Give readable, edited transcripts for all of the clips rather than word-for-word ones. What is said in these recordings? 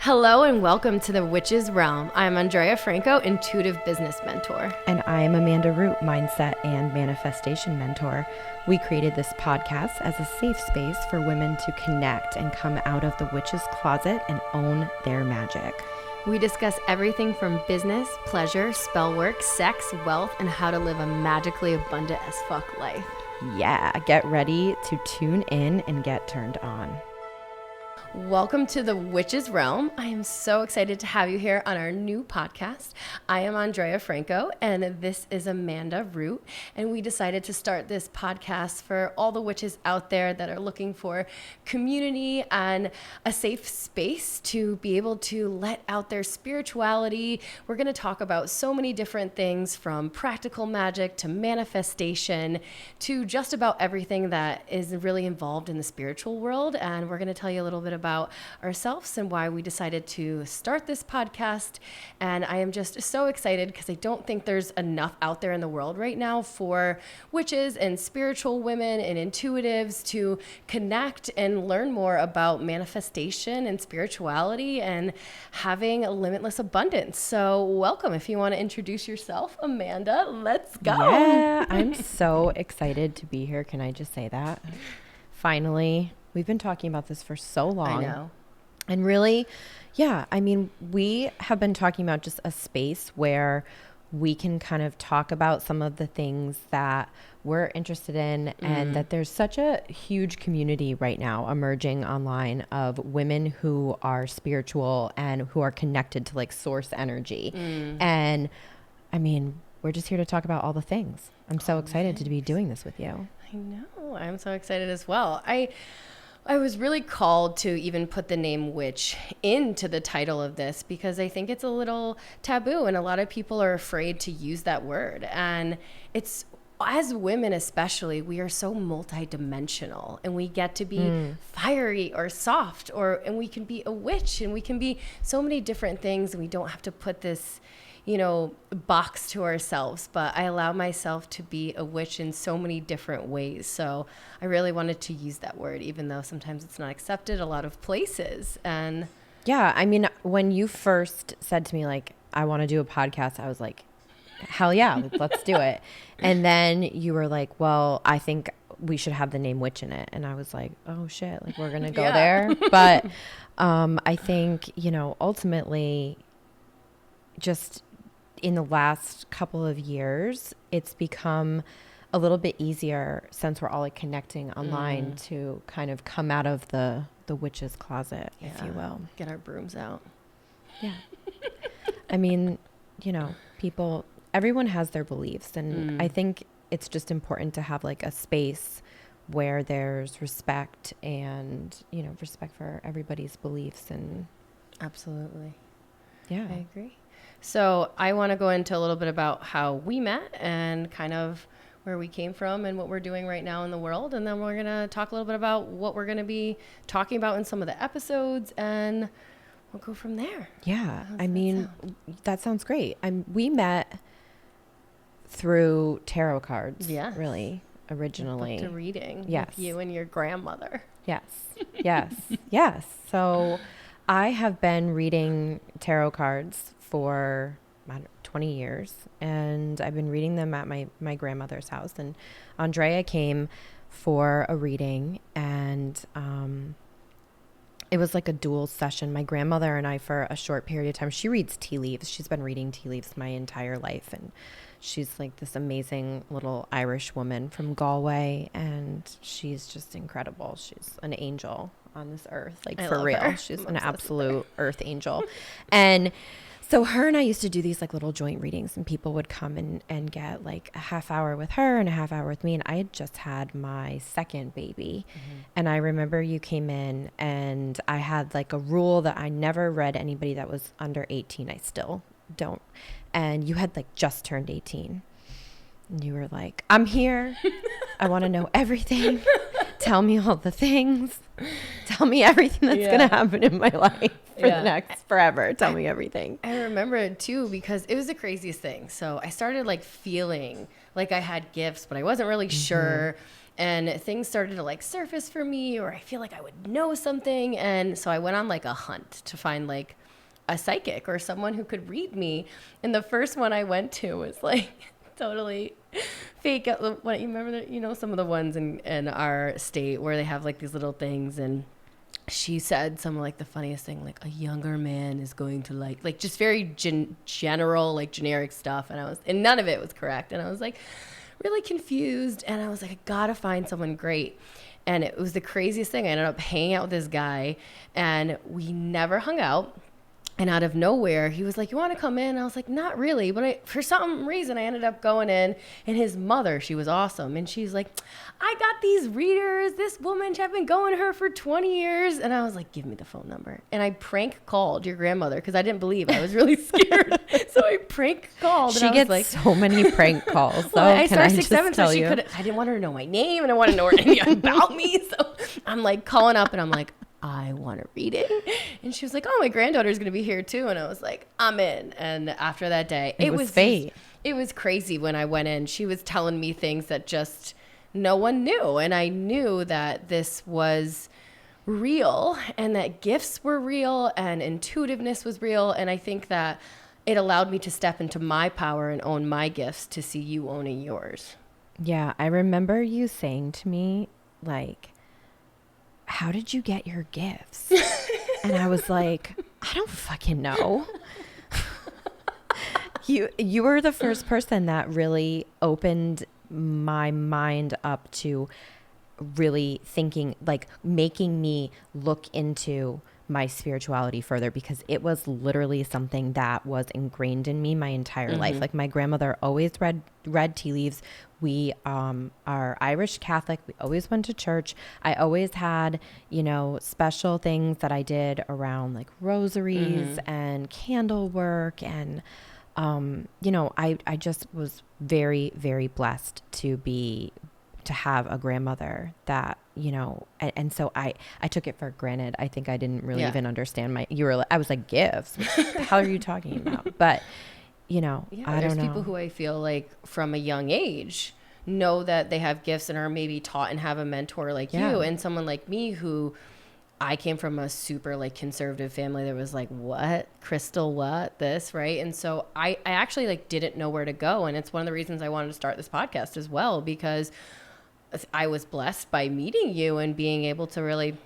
Hello and welcome to the Witch's Realm. I'm Andrea Franco, Intuitive Business Mentor. And I'm Amanda Root, Mindset and Manifestation Mentor. We created this podcast as a safe space for women to connect and come out of the witch's closet and own their magic. We discuss everything from business, pleasure, spell work, sex, wealth, and how to live a magically abundant as fuck life. Yeah, get ready to tune in and get turned on. Welcome to the Witch's Realm. I am so excited to have you here on our new podcast. I am Andrea Franco, and this is Amanda Root. And we decided to start this podcast for all the witches out there that are looking for community and a safe space to be able to let out their spirituality. We're going to talk about so many different things, from practical magic to manifestation to just about everything that is really involved in the spiritual world. And we're going to tell you a little bit about ourselves and why we decided to start this podcast. And I am just so excited because I don't think there's enough out there in the world right now for witches and spiritual women and intuitives to connect and learn more about manifestation and spirituality and having a limitless abundance. So welcome. If you want to introduce yourself, Amanda, let's go. Yeah, I'm so excited to be here. Can I just say that? Finally. We've been talking about this for so long. I know. And really, yeah, I mean, we have been talking about just a space where we can kind of talk about some of the things that we're interested in, and that there's such a huge community right now emerging online of women who are spiritual and who are connected to like source energy. And I mean, we're just here to talk about all the things. I'm so excited to be doing this with you. I know. I'm so excited as well. I was really called to even put the name witch into the title of this because I think it's a little taboo and a lot of people are afraid to use that word. And it's, as women especially, we are so multidimensional and we get to be fiery or soft, and we can be a witch and we can be so many different things, and we don't have to put this, box to ourselves. But I allow myself to be a witch in so many different ways. So I really wanted to use that word, even though sometimes it's not accepted a lot of places. And yeah, I mean, when you first said to me, like, I want to do a podcast, I was like, hell yeah, let's do it. And then you were like, well, I think we should have the name witch in it. And I was like, oh shit, like we're going to go there. But I think, ultimately just in the last couple of years, it's become a little bit easier since we're all like connecting online to kind of come out of the witch's closet, if you will. Get our brooms out. Yeah. I mean, everyone has their beliefs, and I think it's just important to have like a space where there's respect and, respect for everybody's beliefs. And Absolutely. yeah, I agree. So I want to go into a little bit about how we met and kind of where we came from and what we're doing right now in the world. And then we're going to talk a little bit about what we're going to be talking about in some of the episodes, and we'll go from there. Yeah. I mean, that sounds great. We met through tarot cards. Yes. Really, originally. To reading. Yes. With you and your grandmother. Yes. Yes. Yes. So I have been reading tarot cards for 20 years, and I've been reading them at my grandmother's house. And Andrea came for a reading, and it was like a dual session. My grandmother and I, for a short period of time, she reads tea leaves. She's been reading tea leaves my entire life, and she's like this amazing little Irish woman from Galway, and she's just incredible. She's an angel on this earth, like for real. Her. She's an absolute earth angel. And so her and I used to do these like little joint readings, and people would come and get like a half hour with her and a half hour with me. And I had just had my second baby. And I remember you came in, and I had like a rule that I never read anybody that was under 18. I still don't. And you had like just turned 18. And you were like, I'm here. I want to know everything. Tell me all the things. Tell me everything that's going to happen in my life for the next forever. Tell me everything. I remember it too because it was the craziest thing. So I started like feeling like I had gifts, but I wasn't really sure. and things started to like surface for me, or I feel like I would know something. And so I went on like a hunt to find like a psychic or someone who could read me. And the first one I went to was like totally fake. What you remember that, you know, some of the ones in our state where they have like these little things, and she said some like the funniest thing, like a younger man is going to like just very general, like generic stuff. And none of it was correct. And I was like really confused. And I was like, I gotta find someone great. And it was the craziest thing. I ended up hanging out with this guy, and we never hung out. And out of nowhere, he was like, you want to come in? I was like, not really. But for some reason, I ended up going in. And his mother, she was awesome. And she's like, I got these readers. This woman, I've been going to her for 20 years. And I was like, give me the phone number. And I prank called your grandmother because I didn't believe. I was really scared. So I prank called. She gets like, so many prank calls. Well, I started 6'7", so I didn't want her to know my name. And I wanted to know anything about me. So I'm like calling up, and I'm like, I want a reading. And she was like, oh, my granddaughter's going to be here too. And I was like, I'm in. And after that day, it was fate. It was crazy when I went in. She was telling me things that just no one knew. And I knew that this was real, and that gifts were real, and intuitiveness was real. And I think that it allowed me to step into my power and own my gifts to see you owning yours. Yeah. I remember you saying to me, like, how did you get your gifts? And I was like, I don't fucking know. You were the first person that really opened my mind up to really thinking, like making me look into my spirituality further, because it was literally something that was ingrained in me my entire life. Like my grandmother always read tea leaves. We are Irish Catholic. We always went to church. I always had, you know, special things that I did around like rosaries and candle work. And, you know, I just was very, very blessed to have a grandmother that, you know, and so I took it for granted. I think I didn't really even understand I was like, gifts? What the hell are you talking about? But, you know, I don't know. There's people who I feel like from a young age know that they have gifts and are maybe taught and have a mentor like you, and someone like me who I came from a super like conservative family that was like, what? Crystal, what? This, right? And so I actually like didn't know where to go. And it's one of the reasons I wanted to start this podcast as well, because I was blessed by meeting you and being able to really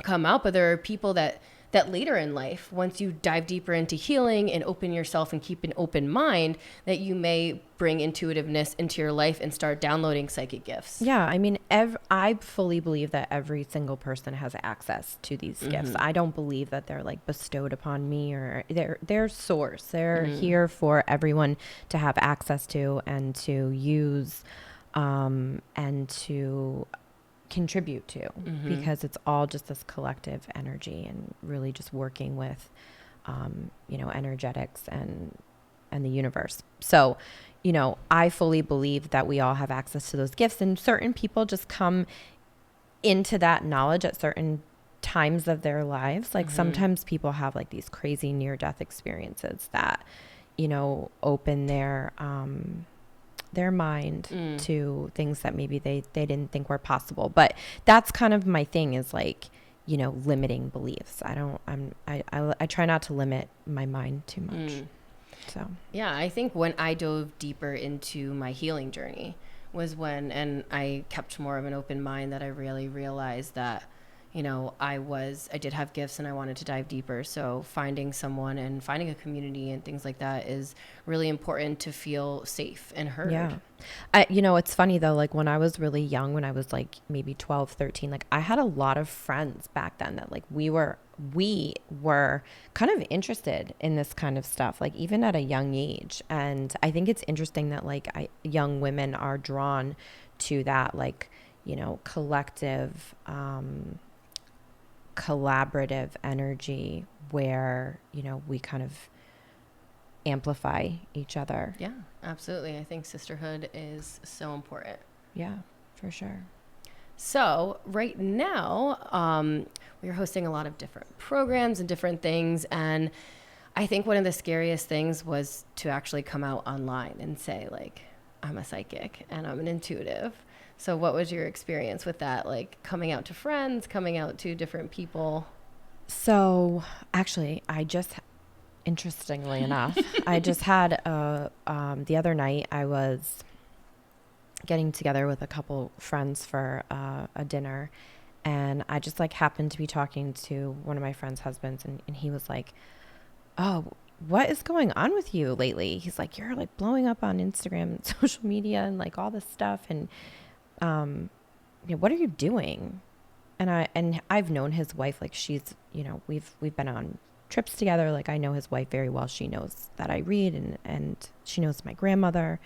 come out. But there are people that later in life, once you dive deeper into healing and open yourself and keep an open mind, that you may bring intuitiveness into your life and start downloading psychic gifts. Yeah. I mean, I fully believe that every single person has access to these gifts. I don't believe that they're like bestowed upon me, or they're source. They're here for everyone to have access to and to use, and to contribute to, because it's all just this collective energy and really just working with, you know, energetics and the universe. So, you know, I fully believe that we all have access to those gifts, and certain people just come into that knowledge at certain times of their lives. Like sometimes people have like these crazy near-death experiences that, you know, open their mind to things that maybe they didn't think were possible. But that's kind of my thing, is like, you know, limiting beliefs. I try not to limit my mind too much. So yeah, I think when I dove deeper into my healing journey was when, and I kept more of an open mind, that I really realized that, you know, I did have gifts and I wanted to dive deeper. So finding someone and finding a community and things like that is really important to feel safe and heard. Yeah. You know, it's funny though, like when I was really young, when I was like maybe 12, 13, like I had a lot of friends back then that like we were kind of interested in this kind of stuff, like even at a young age. And I think it's interesting that like young women are drawn to that, like, you know, collective, collaborative energy where, you know, we kind of amplify each other. Yeah, absolutely. I think sisterhood is so important. Yeah, for sure. So right now, we're hosting a lot of different programs and different things. And I think one of the scariest things was to actually come out online and say, like, I'm a psychic and I'm an intuitive. So what was your experience with that? Like coming out to friends, coming out to different people? So actually, interestingly enough, I just had the other night I was getting together with a couple friends for a dinner, and I just like happened to be talking to one of my friends' husbands, and he was like, "Oh, what is going on with you lately?" He's like, "You're like blowing up on Instagram and social media and like all this stuff, and what are you doing?" And I've known his wife, like she's, we've been on trips together. Like I know his wife very well. She knows that I read, and she knows my grandmother.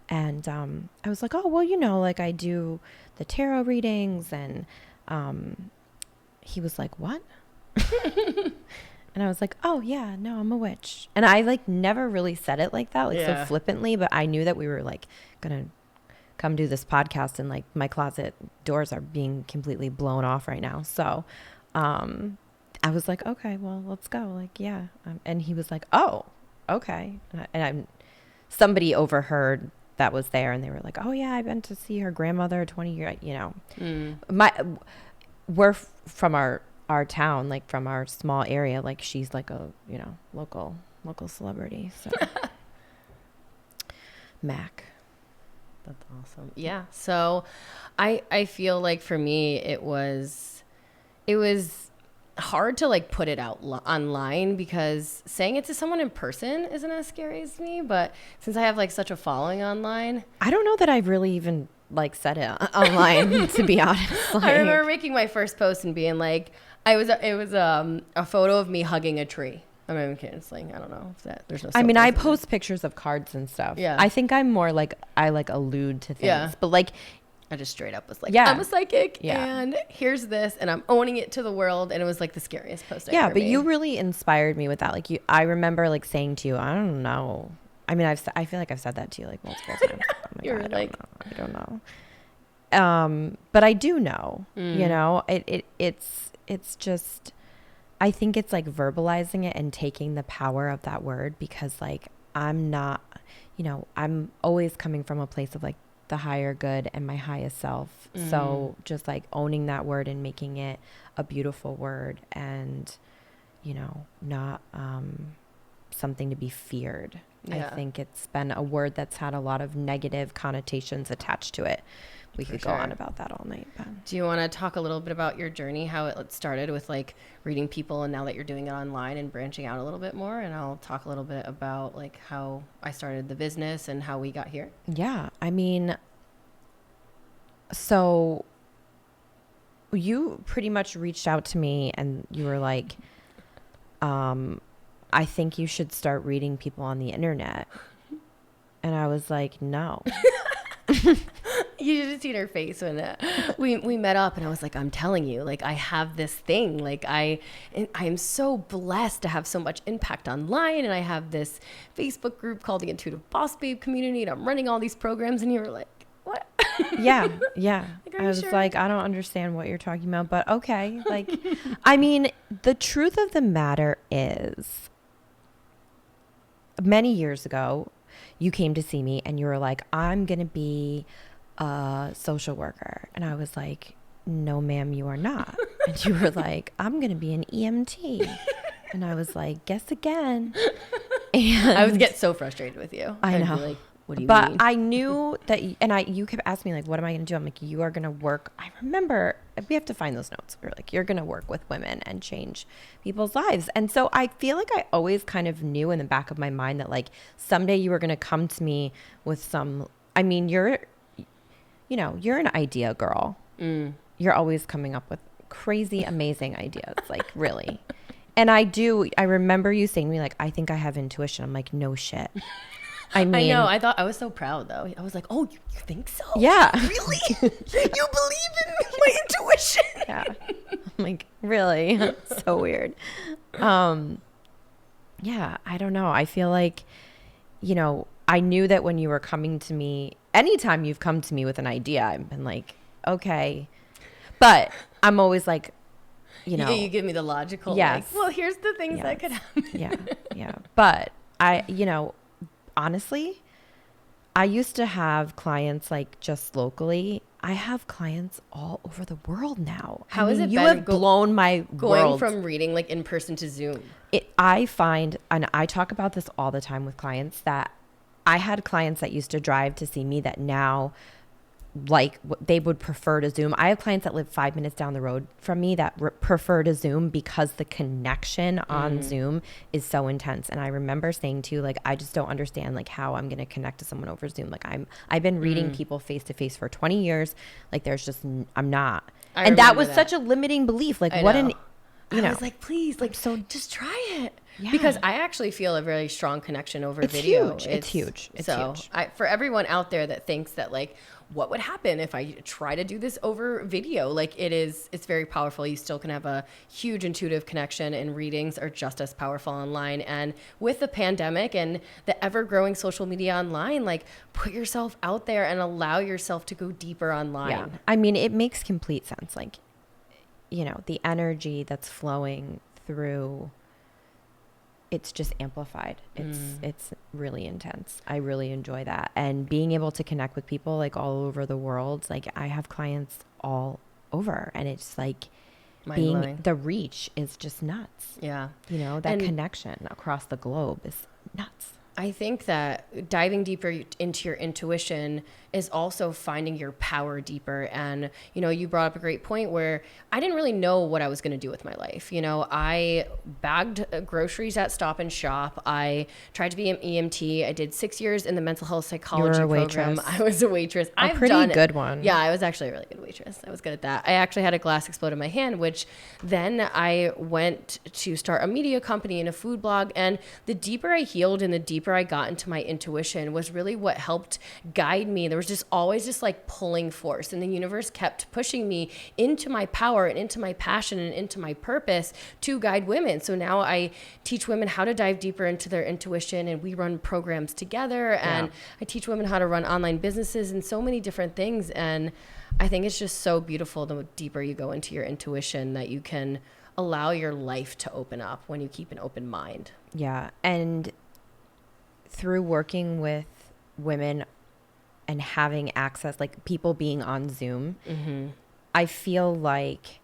And I was like, "Oh, well, like I do the tarot readings." And he was like, "What?" And I was like, "Oh yeah, no, I'm a witch." And I like never really said it like that, like so flippantly, but I knew that we were like gonna come do this podcast, and like my closet doors are being completely blown off right now. So I was like, "Okay, well, let's go." Like, yeah. And he was like, "Oh, okay." And somebody overheard that was there, and they were like, "Oh yeah, I've been to see her grandmother 20 years, we're from our town, like from our small area, like she's like a, local celebrity." So Mac. That's awesome. Yeah. So I feel like for me, it was hard to like put it out online, because saying it to someone in person isn't as scary as me. But since I have like such a following online, I don't know that I've really even like said it online, to be honest. Like, I remember making my first post and being like, it was a photo of me hugging a tree. I'm not even kidding. It's like, I don't know if that, there's no. I mean, I post pictures of cards and stuff. Yeah. I think I'm more like, I like allude to things. Yeah. But like, I just straight up was like, yeah. I'm a psychic, yeah. and here's this, and I'm owning it to the world. And it was like the scariest post I ever but made. You really inspired me with that. Like I remember like saying to you, I don't know. I mean, I feel like I've said that to you like multiple times. You're like, I don't know. But I do know, it's just, I think it's like verbalizing it and taking the power of that word, because like, I'm not, I'm always coming from a place of like the higher good and my highest self. So just like owning that word and making it a beautiful word, and, not, something to be feared. Yeah. I think it's been a word that's had a lot of negative connotations attached to it. We could go on about that all night. But. Do you want to talk a little bit about your journey, how it started with like reading people, and now that you're doing it online and branching out a little bit more? And I'll talk a little bit about like how I started the business and how we got here. Yeah. I mean, so you pretty much reached out to me and you were like, I think you should start reading people on the internet. And I was like, no. You should have seen her face when we met up, and I was like, I'm telling you, like, I have this thing. Like, I am so blessed to have so much impact online, and I have this Facebook group called the Intuitive Boss Babe Community, and I'm running all these programs. And you were like, what? Yeah. Like, I was like, I don't understand what you're talking about, but okay. Like, I mean, the truth of the matter is, many years ago, you came to see me and you were like, I'm going to be a social worker. And I was like, no, ma'am, you are not. And you were like, I'm going to be an EMT. And I was like, guess again. And I would get so frustrated with you. I know. I'd be like, what do you mean? But I knew that, you kept asking me, like, what am I going to do? I'm like, you are going to work. I remember, we have to find those notes. We were like, you're going to work with women and change people's lives. And so I feel like I always kind of knew in the back of my mind that, like, someday you were going to come to me with some, I mean, you're an idea girl. You're always coming up with crazy, amazing ideas, like, really. And I remember you saying to me, like, I think I have intuition. I'm like, no shit. I mean, I know. I thought I was so proud though. I was like, "Oh, you think so? Yeah, really? You believe in my intuition?" Yeah, I'm like, really? So weird. Yeah, I don't know. I feel like, I knew that when you were coming to me, anytime you've come to me with an idea, I've been like, okay, but I'm always like, you give me the logical. Yes. Like, well, here's the things that could happen. Yeah. But honestly, I used to have clients like just locally, I have clients all over the world now. How has it you been have blown my going world. from reading like in person to Zoom? I find, and I talk about this all the time with clients, that I had clients that used to drive to see me that now like they would prefer to Zoom. I have clients that live 5 minutes down the road from me that prefer to Zoom because the connection on Zoom is so intense. And I remember saying to you, like, I just don't understand like how I'm going to connect to someone over Zoom. Like I've been reading people face to face for 20 years. Like there's just, I'm not. And that was such a limiting belief. Like what an, I was like, please, like, so just try it. Yeah. Because I actually feel a very strong connection over video. It's huge. It's huge. For everyone out there that thinks that like, what would happen if I try to do this over video? Like it's very powerful. You still can have a huge intuitive connection, and readings are just as powerful online. And with the pandemic and the ever growing social media online, like put yourself out there and allow yourself to go deeper online. Yeah. I mean, it makes complete sense. Like, you know, the energy that's flowing through, it's just amplified. It's really intense. I really enjoy that. And being able to connect with people like all over the world, like I have clients all over, and it's like the reach is just nuts. Yeah. You know, that connection across the globe is nuts. I think that diving deeper into your intuition is also finding your power deeper. And, you know, you brought up a great point where I didn't really know what I was going to do with my life. You know, I bagged groceries at Stop and Shop. I tried to be an EMT. I did 6 years in the mental health psychology program. I was a waitress. A pretty good one. Yeah, I was actually a really good waitress. I was good at that. I actually had a glass explode in my hand, which then I went to start a media company and a food blog. And the deeper I healed and the deeper I got into my intuition was really what helped guide me. There was just always this like pulling force, and the universe kept pushing me into my power and into my passion and into my purpose to guide women. So now I teach women how to dive deeper into their intuition, and we run programs together, and I teach women how to run online businesses and so many different things. And I think it's just so beautiful the deeper you go into your intuition that you can allow your life to open up when you keep an open mind. Yeah. And through working with women and having access, like people being on Zoom, I feel like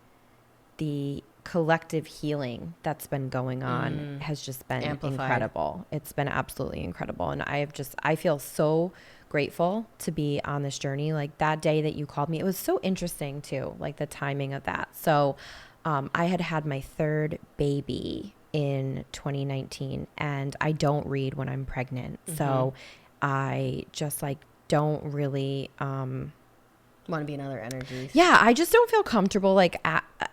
the collective healing that's been going on has just been incredible. It's been absolutely incredible. And I feel so grateful to be on this journey. Like that day that you called me, it was so interesting too, like the timing of that. So I had my third baby in 2019, and I don't read when I'm pregnant. So I just like don't really want to be in other energies. Yeah, I just don't feel comfortable like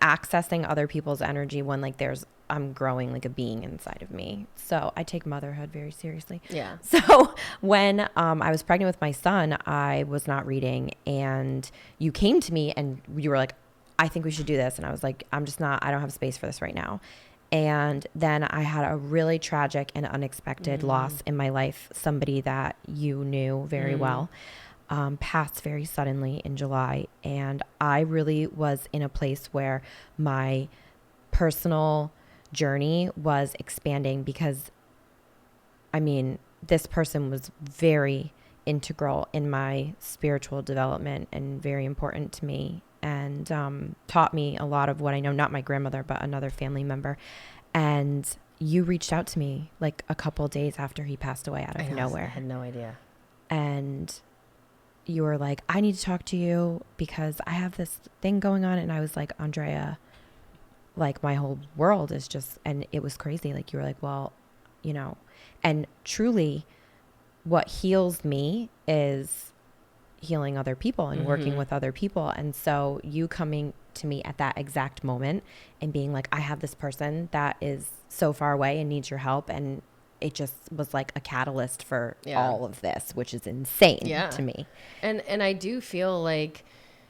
accessing other people's energy when like I'm growing like a being inside of me. So I take motherhood very seriously. Yeah. So when I was pregnant with my son, I was not reading, and you came to me and you were like, I think we should do this. And I was like, I don't have space for this right now. And then I had a really tragic and unexpected loss in my life. Somebody that you knew very well passed very suddenly in July. And I really was in a place where my personal journey was expanding because, I mean, this person was very integral in my spiritual development and very important to me, and taught me a lot of what I know, not my grandmother, but another family member. And you reached out to me like a couple days after he passed away out of nowhere. I had no idea. And you were like, I need to talk to you because I have this thing going on. And I was like, Andrea, like my whole world is just, and it was crazy. Like you were like, well, you know, and truly what heals me is healing other people and working with other people. And so you coming to me at that exact moment and being like, I have this person that is so far away and needs your help. And it just was like a catalyst for all of this, which is insane to me. And I do feel like,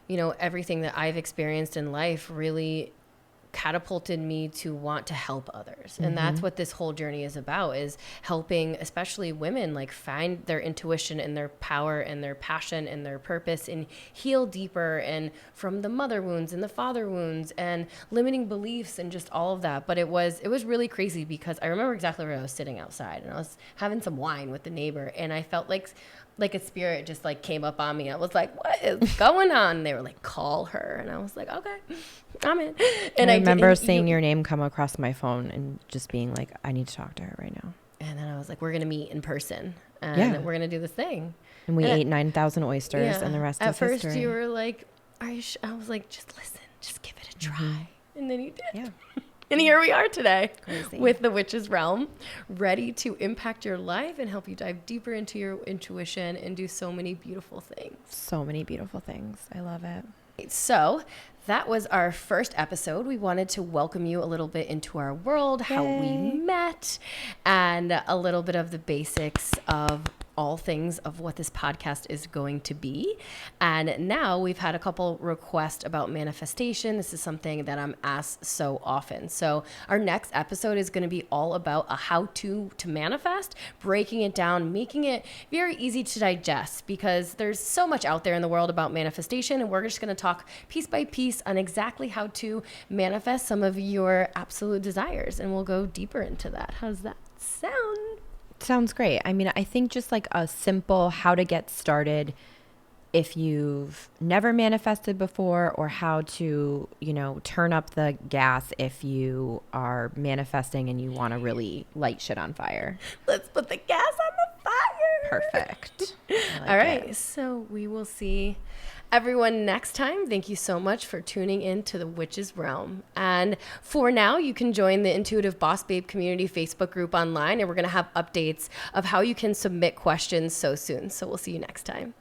you know, everything that I've experienced in life really catapulted me to want to help others. And that's what this whole journey is about, is helping especially women like find their intuition and their power and their passion and their purpose and heal deeper and from the mother wounds and the father wounds and limiting beliefs and just all of that. But it was really crazy because I remember exactly where I was sitting outside and I was having some wine with the neighbor, and I felt like like a spirit just like came up on me. I was like, what is going on? And they were like, call her. And I was like, okay, I'm in. And I remember seeing your name come across my phone and just being like, I need to talk to her right now. And then I was like, we're going to meet in person and we're going to do this thing. And we ate 9,000 oysters and the rest is history. At first you were like, are you I was like, just listen, just give it a try. And then you did. Yeah. And here we are today. Crazy. With the Witch's Realm, ready to impact your life and help you dive deeper into your intuition and do so many beautiful things. So many beautiful things. I love it. So that was our first episode. We wanted to welcome you a little bit into our world, how we met, and a little bit of the basics of all things of what this podcast is going to be. And now we've had a couple requests about manifestation. This is something that I'm asked so often. So our next episode is going to be all about a how-to manifest, breaking it down, making it very easy to digest, because there's so much out there in the world about manifestation, and we're just going to talk piece by piece on exactly how to manifest some of your absolute desires, and we'll go deeper into that. How's that sound? Sounds great. I mean, I think just like a simple how to get started if you've never manifested before, or how to, turn up the gas if you are manifesting and you want to really light shit on fire. Let's put the gas on the fire. Perfect. All right. So we will see everyone next time. Thank you so much for tuning in to the Witch's Realm. And for now, you can join the Intuitive Boss Babe community Facebook group online, and we're going to have updates of how you can submit questions so soon. So we'll see you next time.